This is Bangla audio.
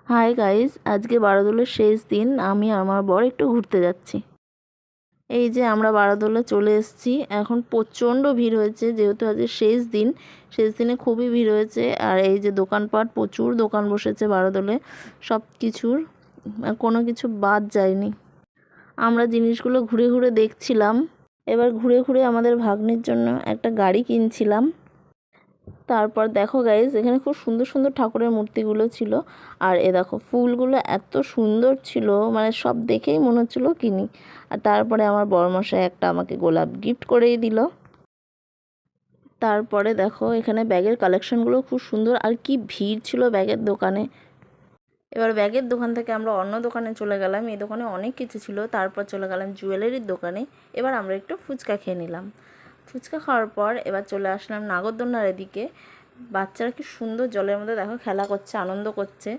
হাই গাইস, আজকে বারোদোলের শেষ দিন। আমি আর আমার বর একটু ঘুরতে যাচ্ছি। এই যে আমরা বারোদোলে চলে এসেছি। এখন প্রচণ্ড ভিড় হয়েছে, যেহেতু আজকে শেষ দিন। শেষ দিনে খুবই ভিড় হয়েছে। আর এই যে দোকানপাট, প্রচুর দোকান বসেছে বারোদোলে, সব কিছুর, কোনো কিছু বাদ যায়নি। আমরা জিনিসগুলো ঘুরে ঘুরে দেখছিলাম। এবার ঘুরে ঘুরে আমাদের ভাগ্নির জন্য একটা গাড়ি কিনছিলাম। তারপর দেখো গাইজ, এখানে খুব সুন্দর সুন্দর ঠাকুরের মূর্তিগুলো ছিল। আর এ দেখো ফুলগুলো এত সুন্দর ছিল, মানে সব দেখেই মনে হচ্ছিলো কিনি। আর তারপরে আমার বড়মশাই একটা আমাকে গোলাপ গিফট করেই দিল। তারপরে দেখো এখানে ব্যাগের কালেকশনগুলো খুব সুন্দর, আর কি ভিড় ছিল ব্যাগের দোকানে। এবার ব্যাগের দোকান থেকে আমরা অন্য দোকানে চলে গেলাম। এই দোকানে অনেক কিছু ছিল। তারপর চলে গেলাম জুয়েলারির দোকানে। এবার আমরা একটু ফুচকা খেয়ে নিলাম। ফুচকা খাওয়ার পর এবার চলে আসলাম নাগরদোলনার এদিকে। বাচ্চারা কি সুন্দর জলের মধ্যে দেখো খেলা করছে, আনন্দ করছে।